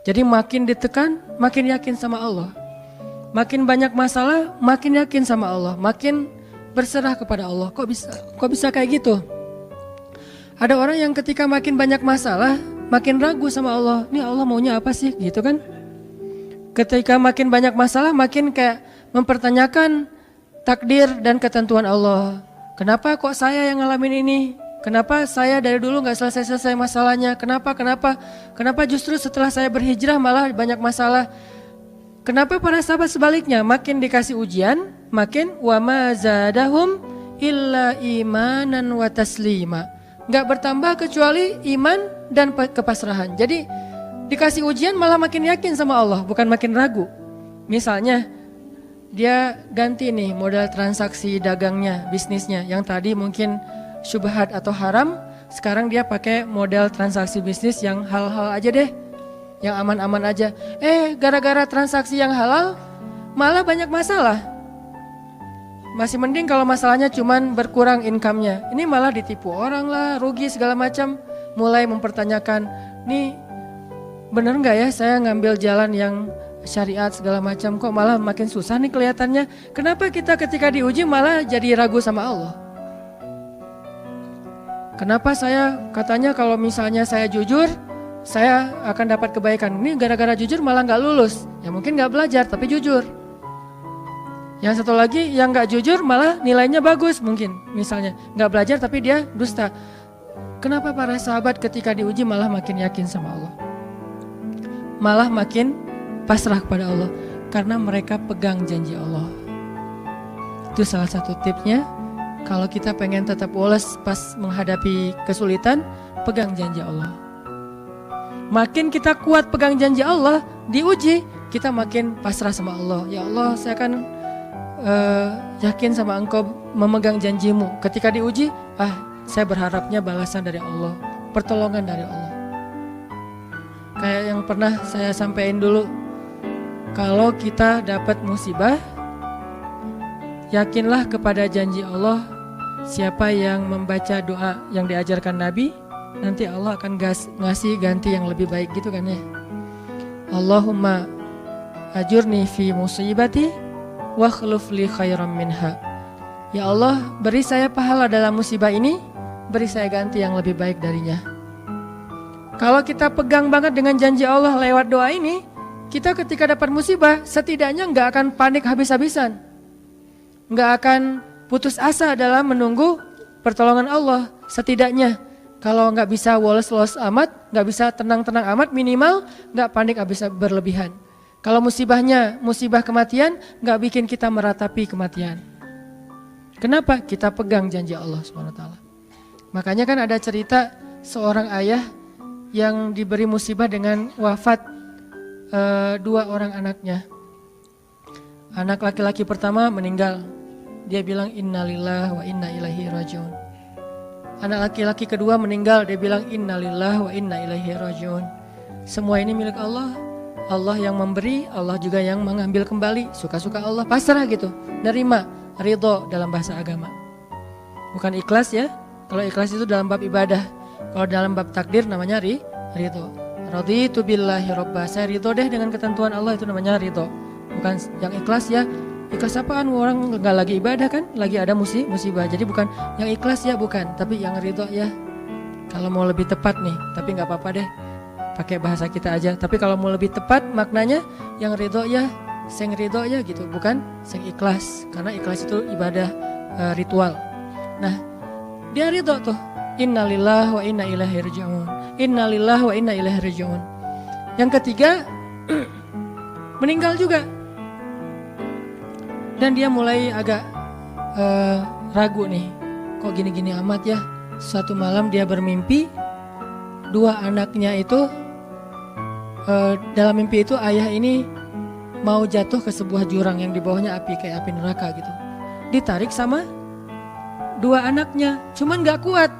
Jadi makin ditekan, makin yakin sama Allah. Makin banyak masalah, makin yakin sama Allah. Makin berserah kepada Allah. Kok bisa kayak gitu? Ada orang yang ketika makin banyak masalah, makin ragu sama Allah. Ini Allah maunya apa sih? Gitu kan? Ketika makin banyak masalah, makin kayak mempertanyakan takdir dan ketentuan Allah. Kenapa kok saya yang ngalamin ini? Kenapa saya dari dulu gak selesai-selesai masalahnya? Kenapa justru setelah saya berhijrah malah banyak masalah? Kenapa para sahabat sebaliknya? Makin dikasih ujian, makin wa ma zadahum illa imanan wa taslima. Gak bertambah kecuali iman dan kepasrahan. Jadi dikasih ujian malah makin yakin sama Allah, bukan makin ragu. Misalnya dia ganti nih model transaksi dagangnya, bisnisnya. Yang tadi mungkin syubhat atau haram, sekarang dia pakai model transaksi bisnis yang halal aja deh, yang aman-aman aja. Gara-gara transaksi yang halal malah banyak masalah. Masih mending kalau masalahnya cuman berkurang income-nya. Ini malah ditipu orang lah, rugi segala macam. Mulai mempertanyakan, nih bener gak ya saya ngambil jalan yang syariat segala macam, kok malah makin susah nih kelihatannya. Kenapa kita ketika diuji malah jadi ragu sama Allah? Kenapa saya katanya kalau misalnya saya jujur, saya akan dapat kebaikan. Ini gara-gara jujur malah gak lulus. Ya mungkin gak belajar tapi jujur. Yang satu lagi yang gak jujur malah nilainya bagus mungkin. Misalnya gak belajar tapi dia dusta. Kenapa para sahabat ketika diuji malah makin yakin sama Allah? Malah makin pasrah kepada Allah. Karena mereka pegang janji Allah. Itu salah satu tipsnya. Kalau kita pengen tetap woles pas menghadapi kesulitan, pegang janji Allah. Makin kita kuat pegang janji Allah, diuji, kita makin pasrah sama Allah. Ya Allah, saya akan yakin sama Engkau memegang janjimu. Ketika diuji, saya berharapnya balasan dari Allah, pertolongan dari Allah. Kayak yang pernah saya sampaikan dulu, kalau kita dapat musibah, yakinlah kepada janji Allah. Siapa yang membaca doa yang diajarkan Nabi, nanti Allah akan ngasih ganti yang lebih baik gitu kan ya. Allahumma ajurni fi musibati wa khluf li khairam minha. Ya Allah, beri saya pahala dalam musibah ini, beri saya ganti yang lebih baik darinya. Kalau kita pegang banget dengan janji Allah lewat doa ini, kita ketika dapat musibah setidaknya gak akan panik habis-habisan, gak akan putus asa dalam menunggu pertolongan Allah. Setidaknya kalau nggak bisa woles-woles amat, nggak bisa tenang-tenang amat, minimal nggak panik habis berlebihan. Kalau musibahnya musibah kematian, nggak bikin kita meratapi kematian. Kenapa? Kita pegang janji Allah SWT. Makanya kan ada cerita seorang ayah yang diberi musibah dengan wafat 2 orang anaknya. Anak laki-laki pertama meninggal. Dia bilang innalillahi wa inna ilaihi rajiun. Anak laki-laki kedua meninggal, dia bilang innalillahi wa inna ilaihi rajiun. Semua ini milik Allah. Allah yang memberi, Allah juga yang mengambil kembali. Suka-suka Allah, pasrah gitu. Nerima, ridho dalam bahasa agama. Bukan ikhlas ya. Kalau ikhlas itu dalam bab ibadah. Kalau dalam bab takdir namanya ridho. Raditu billahi robba. Saya ridho deh dengan ketentuan Allah, itu namanya ridho. Bukan yang ikhlas ya. Ikhlas apaan? Orang gak lagi ibadah kan, lagi ada musibah. Jadi bukan yang ikhlas ya, bukan, tapi yang ridho ya. Kalau mau lebih tepat nih, tapi gak apa-apa deh, pakai bahasa kita aja. Tapi kalau mau lebih tepat maknanya, yang ridho ya, sing ridho ya gitu, bukan sing ikhlas. Karena ikhlas itu ibadah ritual. Nah, dia ridho tuh, innalillahi wa inna ilaihi rajiun. Innalillahi wa inna ilaihi rajiun. Yang ketiga, meninggal juga. Dan dia mulai agak ragu nih, kok gini-gini amat ya. Suatu malam dia bermimpi 2 anaknya itu, dalam mimpi itu ayah ini mau jatuh ke sebuah jurang yang di bawahnya api, kayak api neraka gitu. Ditarik sama 2 anaknya, cuman gak kuat.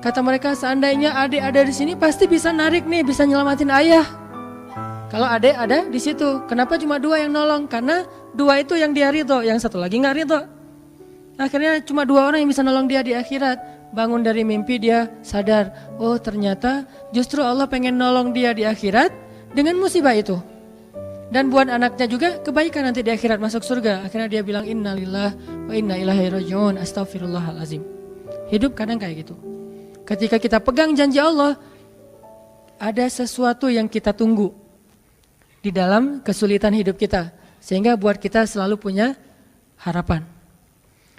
Kata mereka, seandainya adik ada di sini pasti bisa narik nih, bisa nyelamatin ayah. Kalau adik ada di situ, kenapa cuma 2 yang nolong? Karena 2 itu yang dia ridho, yang satu lagi nggak ridho. Akhirnya cuma 2 orang yang bisa nolong dia di akhirat. Bangun dari mimpi dia sadar, oh ternyata justru Allah pengen nolong dia di akhirat dengan musibah itu. Dan buat anaknya juga kebaikan nanti di akhirat masuk surga. Akhirnya dia bilang innalillah wa inna ilaihi rajiun, astaghfirullahalazim. Hidup kadang kayak gitu. Ketika kita pegang janji Allah, ada sesuatu yang kita tunggu di dalam kesulitan hidup kita. Sehingga buat kita selalu punya harapan.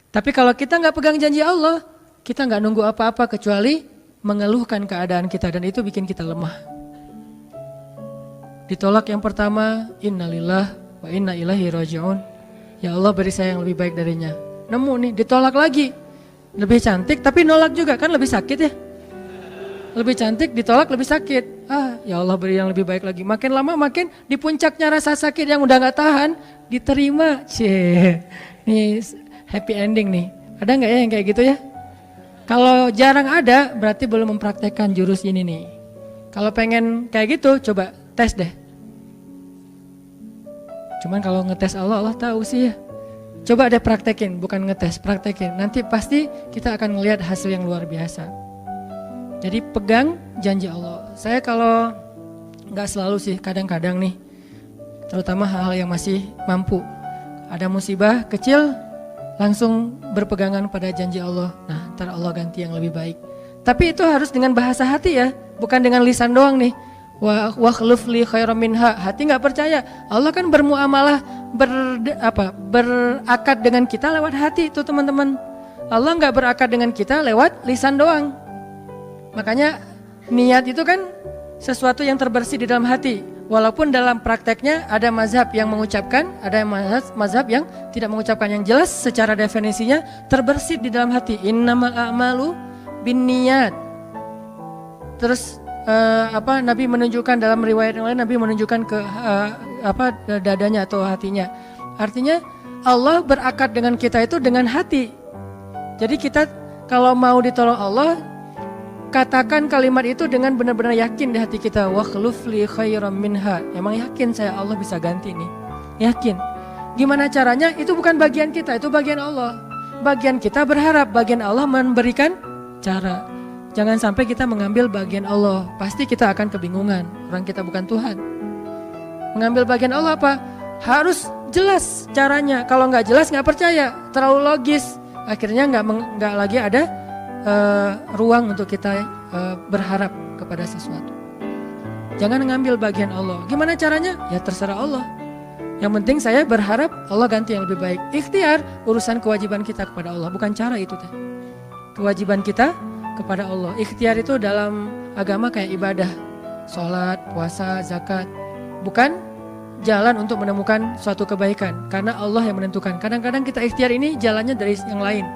Tapi kalau kita nggak pegang janji Allah, kita nggak nunggu apa-apa kecuali mengeluhkan keadaan kita. Dan itu bikin kita lemah. Ditolak yang pertama, innalillah wa inna ilaihi rajiun. Ya Allah beri saya yang lebih baik darinya. Nemu nih, ditolak lagi. Lebih cantik tapi nolak juga, kan lebih sakit ya. Lebih cantik, ditolak lebih sakit. Ya Allah beri yang lebih baik lagi. Makin lama makin di puncaknya rasa sakit yang udah gak tahan, diterima. Nih happy ending nih. Ada gak ya yang kayak gitu ya? Kalau jarang ada, berarti belum mempraktekkan jurus ini nih. Kalau pengen kayak gitu, coba tes deh. Cuman kalau ngetes Allah tahu sih ya. Coba deh praktekin, bukan ngetes, praktekin. Nanti pasti kita akan ngelihat hasil yang luar biasa. Jadi pegang janji Allah. Saya kalau nggak selalu sih, kadang-kadang nih, terutama hal-hal yang masih mampu. Ada musibah kecil, langsung berpegangan pada janji Allah. Nah, ntar Allah ganti yang lebih baik. Tapi itu harus dengan bahasa hati ya, bukan dengan lisan doang nih. Wa khluf li khairam minha. Hati nggak percaya. Allah kan bermuamalah berakad dengan kita lewat hati itu teman-teman. Allah nggak berakad dengan kita lewat lisan doang. Makanya niat itu kan sesuatu yang terbersih di dalam hati. Walaupun dalam prakteknya ada mazhab yang mengucapkan, ada mazhab yang tidak mengucapkan. Yang jelas secara definisinya terbersih di dalam hati. Innamal a'malu binniyat. Terus Nabi menunjukkan dalam riwayat yang lain, Nabi menunjukkan ke dadanya atau hatinya. Artinya Allah berakad dengan kita itu dengan hati. Jadi kita kalau mau ditolong Allah, katakan kalimat itu dengan benar-benar yakin di hati kita. Wa khluf li khairam minha. Emang yakin saya Allah bisa ganti nih. Yakin. Gimana caranya? Itu bukan bagian kita, itu bagian Allah. Bagian kita berharap, bagian Allah memberikan cara. Jangan sampai kita mengambil bagian Allah. Pasti kita akan kebingungan. Orang kita bukan Tuhan. Mengambil bagian Allah apa? Harus jelas caranya. Kalau nggak jelas nggak percaya. Terlalu logis. Akhirnya nggak lagi ada ruang untuk kita berharap kepada sesuatu. Jangan mengambil bagian Allah. Gimana caranya? Ya terserah Allah. Yang penting saya berharap Allah ganti yang lebih baik. Ikhtiar urusan kewajiban kita kepada Allah. Bukan cara itu. Kewajiban kita kepada Allah. Ikhtiar itu dalam agama kayak ibadah, sholat, puasa, zakat. Bukan jalan untuk menemukan suatu kebaikan, karena Allah yang menentukan. Kadang-kadang kita ikhtiar ini jalannya dari yang lain.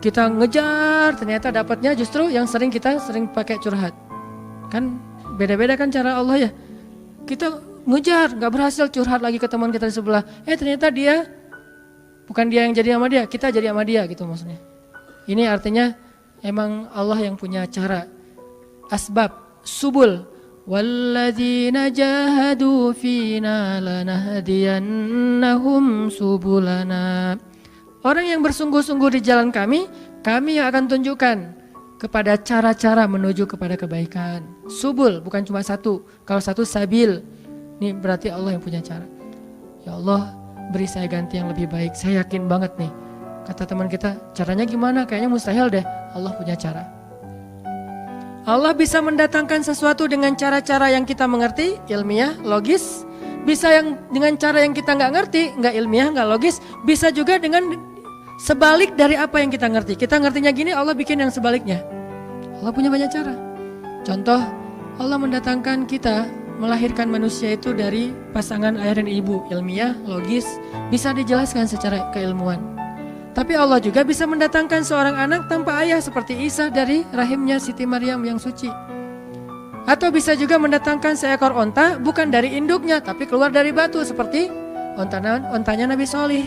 Kita ngejar, ternyata dapatnya justru yang sering pakai curhat. Kan beda-beda kan cara Allah ya. Kita ngejar, gak berhasil, curhat lagi ke teman kita di sebelah. Ternyata dia, bukan dia yang jadi sama dia, kita jadi sama dia gitu maksudnya. Ini artinya emang Allah yang punya cara, asbab, subul. Walladzina jahadu fina lanahdiyannahum subulana. Orang yang bersungguh-sungguh di jalan kami yang akan tunjukkan kepada cara-cara menuju kepada kebaikan. Subul, bukan cuma satu. Kalau satu sabil, ini berarti Allah yang punya cara. Ya Allah, beri saya ganti yang lebih baik. Saya yakin banget nih. Kata teman kita, caranya gimana? Kayaknya mustahil deh. Allah punya cara. Allah bisa mendatangkan sesuatu dengan cara-cara yang kita mengerti, ilmiah, logis. Bisa yang dengan cara yang kita nggak ngerti, nggak ilmiah, nggak logis. Bisa juga dengan sebalik dari apa yang kita ngerti. Kita ngertinya gini, Allah bikin yang sebaliknya. Allah punya banyak cara. Contoh, Allah mendatangkan kita, melahirkan manusia itu dari pasangan ayah dan ibu. Ilmiah, logis, bisa dijelaskan secara keilmuan. Tapi Allah juga bisa mendatangkan seorang anak tanpa ayah seperti Isa dari rahimnya Siti Maryam yang suci. Atau bisa juga mendatangkan seekor onta bukan dari induknya tapi keluar dari batu seperti ontanya Nabi Solih.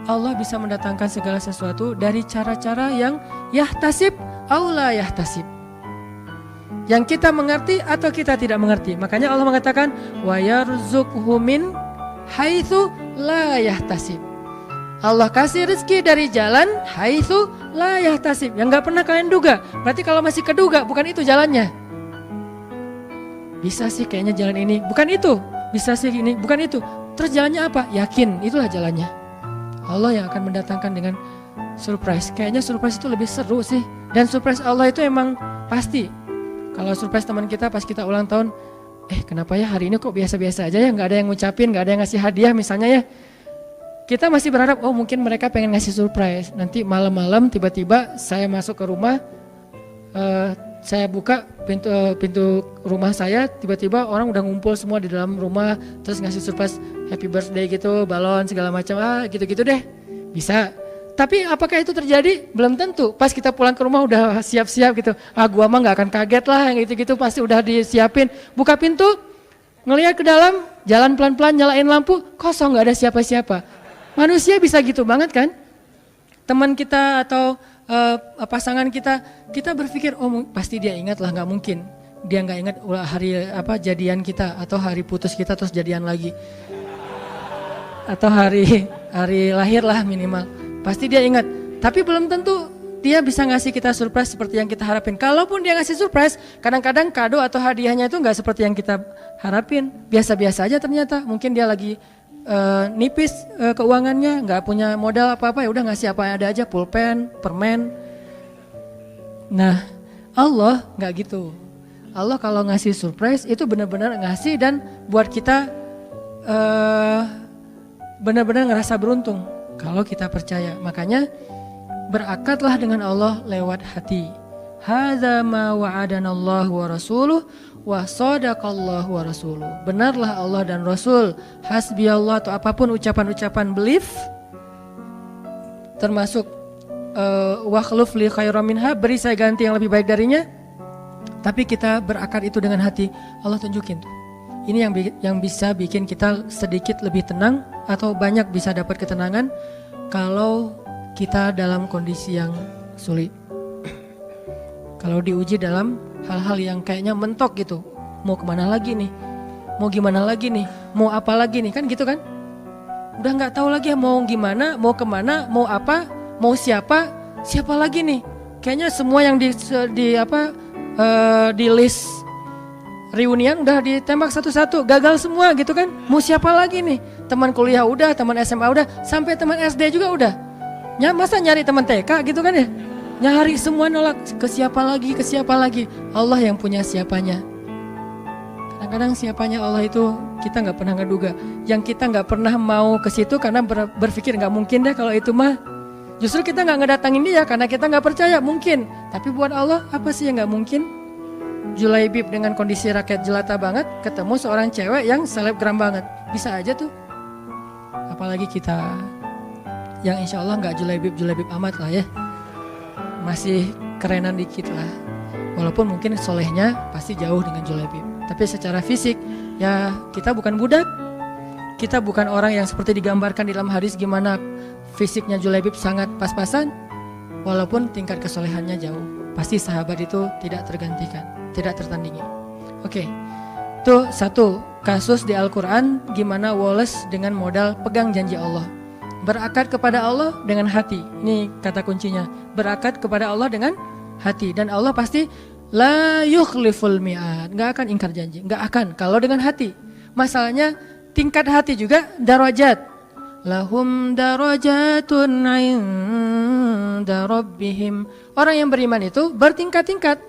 Allah bisa mendatangkan segala sesuatu dari cara-cara yang yahtasib aula yahtasib. Yang kita mengerti atau kita tidak mengerti. Makanya Allah mengatakan wa yarzuqhu min haitsu la yahtasib. Allah kasih rezeki dari jalan haitsu la yahtasib, yang gak pernah kalian duga. Berarti kalau masih keduga bukan itu jalannya. bisa sih kayaknya jalan ini, bukan itu. Bisa sih ini, bukan itu. Terus jalannya apa? Yakin, itulah jalannya. Allah yang akan mendatangkan dengan surprise. Kayaknya surprise itu lebih seru sih. Dan surprise Allah itu emang pasti. Kalau surprise teman kita pas kita ulang tahun, kenapa ya hari ini kok biasa-biasa aja ya, gak ada yang ngucapin, gak ada yang ngasih hadiah misalnya ya. Kita masih berharap, mungkin mereka pengen ngasih surprise. Nanti malam-malam tiba-tiba saya masuk ke rumah, saya buka pintu rumah saya, tiba-tiba orang udah ngumpul semua di dalam rumah, terus ngasih surprise happy birthday gitu, balon segala macam, gitu-gitu deh. Bisa. Tapi apakah itu terjadi? Belum tentu. Pas kita pulang ke rumah udah siap-siap gitu. Gua mah gak akan kaget lah, gitu-gitu pasti udah disiapin. Buka pintu, ngelihat ke dalam, jalan pelan-pelan, nyalain lampu, kosong, gak ada siapa-siapa. Manusia bisa gitu banget kan? Teman kita atau pasangan kita berpikir, pasti dia ingat lah, gak mungkin. Dia gak ingat hari jadian kita atau hari putus kita terus jadian lagi. Atau hari lahir lah minimal. Pasti dia ingat. Tapi belum tentu dia bisa ngasih kita surprise seperti yang kita harapin. Kalaupun dia ngasih surprise, kadang-kadang kado atau hadiahnya itu gak seperti yang kita harapin. Biasa-biasa aja ternyata. Mungkin dia lagi nipis keuangannya, nggak punya modal apa-apa, ya udah ngasih apa yang ada aja, pulpen, permen. Nah, Allah nggak gitu. Allah kalau ngasih surprise itu benar-benar ngasih dan buat kita benar-benar ngerasa beruntung kalau kita percaya. Makanya berakatlah dengan Allah lewat hati. Hadza ma wa'adanallahu wa rasuluh wa sadaqallahu wa rasuluh. Benarlah Allah dan Rasul. Hasbiyallah atau apapun ucapan-ucapan belief, termasuk wa khluf li khairam minha, beri saya ganti yang lebih baik darinya. Tapi kita berakar itu dengan hati. Allah tunjukin tuh. Ini yang bisa bikin kita sedikit lebih tenang atau banyak bisa dapat ketenangan kalau kita dalam kondisi yang sulit. Kalau diuji dalam hal-hal yang kayaknya mentok gitu, mau kemana lagi nih, mau gimana lagi nih, mau apa lagi nih, kan gitu kan? Udah nggak tahu lagi mau gimana, mau kemana, mau apa, mau siapa lagi nih? Kayaknya semua yang di list reunian udah ditembak satu-satu, gagal semua gitu kan? Mau siapa lagi nih? Teman kuliah udah, teman SMA udah, sampai teman SD juga udah. Masa nyari teman TK gitu kan ya? Nyari semua nolak, ke siapa lagi? Allah yang punya siapanya. Kadang-kadang siapanya Allah itu kita nggak pernah ngeduga. Yang kita nggak pernah mau ke situ karena berpikir nggak mungkin deh kalau itu mah. Justru kita nggak ngedatangin dia karena kita nggak percaya mungkin. Tapi buat Allah apa sih yang nggak mungkin? Julaibib dengan kondisi rakyat jelata banget ketemu seorang cewek yang selebgram banget, bisa aja tuh. Apalagi kita yang insya Allah nggak julaibib amat lah ya. Masih kerenan dikit lah. Walaupun mungkin solehnya pasti jauh dengan Julaibib. Tapi secara fisik ya kita bukan budak. Kita bukan orang yang seperti digambarkan di dalam hadis gimana fisiknya Julaibib sangat pas-pasan. Walaupun tingkat kesolehannya jauh. Pasti sahabat itu tidak tergantikan, tidak tertandingi. Oke. Itu satu kasus di Al-Quran gimana Wallace dengan modal pegang janji Allah. Berakad kepada Allah dengan hati. Ini kata kuncinya. Berakad kepada Allah dengan hati. Dan Allah pasti la yukhliful mi'ad. Gak akan ingkar janji. Gak akan. Kalau dengan hati. Masalahnya tingkat hati juga darajat. Lahum darajatun inda rabbihim. Orang yang beriman itu bertingkat-tingkat.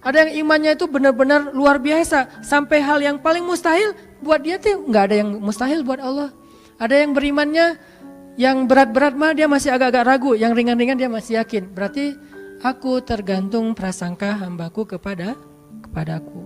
Ada yang imannya itu benar-benar luar biasa. Sampai hal yang paling mustahil buat dia tuh gak ada yang mustahil buat Allah. Ada yang berimannya yang berat-berat mah dia masih agak-agak ragu, yang ringan-ringan dia masih yakin. Berarti aku tergantung prasangka hambaku kepadaku.